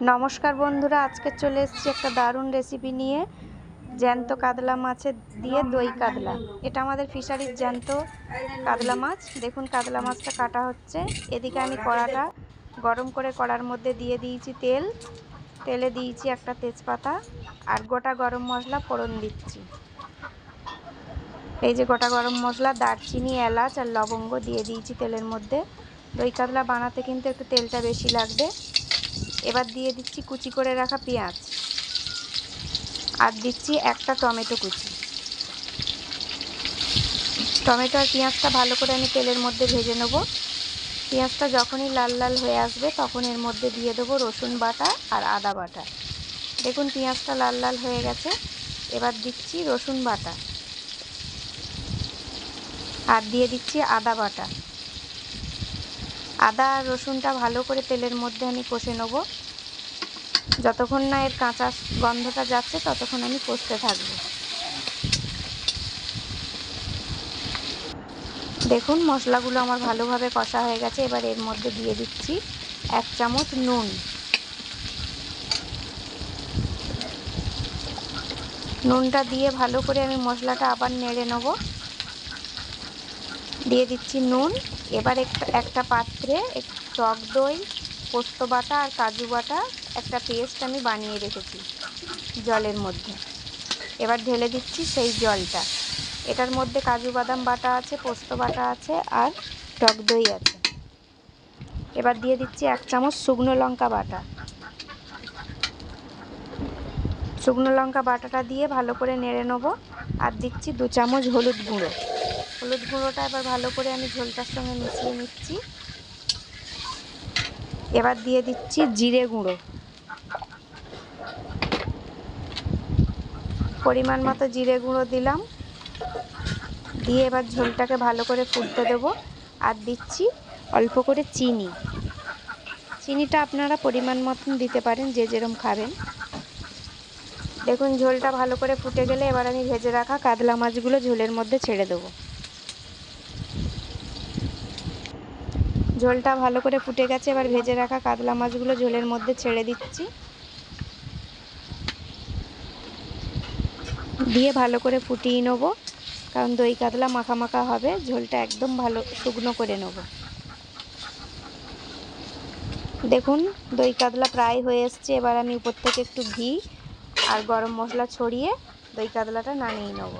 নমস্কার বন্ধুরা, আজকে চলে এসেছি একটা দারুণ রেসিপি নিয়ে। জ্যান্ত কাতলা মাছের দিয়ে দই কাতলা। এটা আমাদের ফিশারির জ্যান্ত কাতলা মাছ। দেখুন কাতলা মাছটা কাটা হচ্ছে। এদিকে আমি কড়াটা গরম করে কড়ার মধ্যে দিয়ে দিয়েছি তেল। তেলে দিয়েছি একটা তেজপাতা আর গোটা গরম মশলা ফোড়ন দিচ্ছি। এই যে গোটা গরম মশলা, দারচিনি, এলাচ আর লবঙ্গ দিয়ে দিয়েছি তেলের মধ্যে। দই কাতলা বানাতে কিন্তু একটু তেলটা বেশি লাগবে। এবার দিয়ে দিচ্ছি কুচি করে রাখা পেঁয়াজ আর দিচ্ছি একটা টমেটো কুচি। টমেটো আর পেঁয়াজটা ভালো করে আমি তেলের মধ্যে ভেজে নেব। পেঁয়াজটা যখনই লাল লাল হয়ে আসবে তখন এর মধ্যে দিয়ে দেবো রসুন বাটা আর আদা বাটা। দেখুন পেঁয়াজটা লাল লাল হয়ে গেছে। এবার দিচ্ছি রসুন বাটা আর দিয়ে দিচ্ছি আদা বাটা। আদা আর রসুনটা ভালো করে তেলের মধ্যে আমি কষে নেব। যতক্ষণ না এর কাঁচা গন্ধটা যাচ্ছে ততক্ষণ আমি কষতে থাকবো। দেখুন মশলাগুলো আমার ভালোভাবে কষা হয়ে গেছে। এবার এর মধ্যে দিয়ে দিচ্ছি 1 চামচ নুন। নুনটা দিয়ে ভালো করে আমি মশলাটা আবার নেড়ে নেব। দিয়ে দিচ্ছি নুন। এবার একটা পাত্রে টক দই, পোস্ত বাটা আর কাজু বাটা একটা পেস্ট আমি বানিয়ে রেখেছি জলের মধ্যে। এবার ঢেলে দিচ্ছি সেই জলটা। এটার মধ্যে কাজু বাদাম বাটা আছে, পোস্ত বাটা আছে আর টক দই আছে। এবার দিয়ে দিচ্ছি 1 চামচ শুকনো লঙ্কা বাটা। শুকনো লঙ্কা বাটাটা দিয়ে ভালো করে নেড়ে নেব। আর দিচ্ছি 2 চামচ হলুদ গুঁড়ো। হলুদ গুঁড়োটা এবার ভালো করে আমি ঝোলটার সঙ্গে মিশিয়ে নিচ্ছি। এবার দিয়ে দিচ্ছি জিরে গুঁড়ো, পরিমাণ মতো জিরে গুঁড়ো দিলাম। দিয়ে এবার ঝোলটাকে ভালো করে ফুটতে দেব। আর দিচ্ছি অল্প করে চিনি। চিনিটা আপনারা পরিমাণ মতন দিতে পারেন, যে যেরকম খাবেন। দেখুন ঝোলটা ভালো করে ফুটে গেলে এবার আমি ভেজে রাখা কাতলা মাছগুলো ঝোলের মধ্যে ছেড়ে দেবো। ঝোলটা ভালো করে ফুটে গেছে। এবার ভেজে রাখা কাতলা মাছগুলো ঝোলের মধ্যে ছেড়ে দিচ্ছি। দিয়ে ভালো করে ফুটিয়ে নেব, কারণ দই কাতলা মাখা মাখা হবে। ঝোলটা একদম ভালো শুকনো করে নেব। দেখুন দই কাতলা প্রায় হয়ে এসছে। এবার আমি উপর থেকে একটু ঘি আর গরম মশলা ছড়িয়ে দই কাতলাটা নামিয়ে নেব।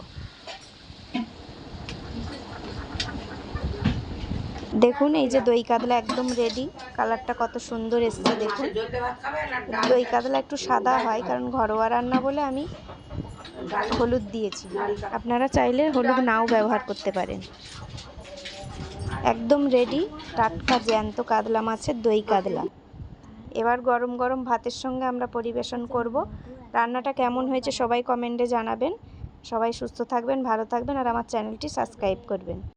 দেখুন এই যে দই কাতলা একদম রেডি। কালারটা কত সুন্দর এসছে দেখুন। দই কাতলা একটু সাদা হয় কারণ ঘরোয়া রান্না বলে আমি হলুদ দিয়েছি। আপনারা চাইলে হলুদ নাও ব্যবহার করতে পারেন। একদম রেডি টাটকা জ্যান্ত কাতলা মাছের দই কাতলা। এবার গরম গরম ভাতের সঙ্গে আমরা পরিবেশন করব। রান্নাটা কেমন হয়েছে সবাই কমেন্টে জানাবেন। সবাই সুস্থ থাকবেন, ভালো থাকবেন আর আমার চ্যানেলটি সাবস্ক্রাইব করবেন।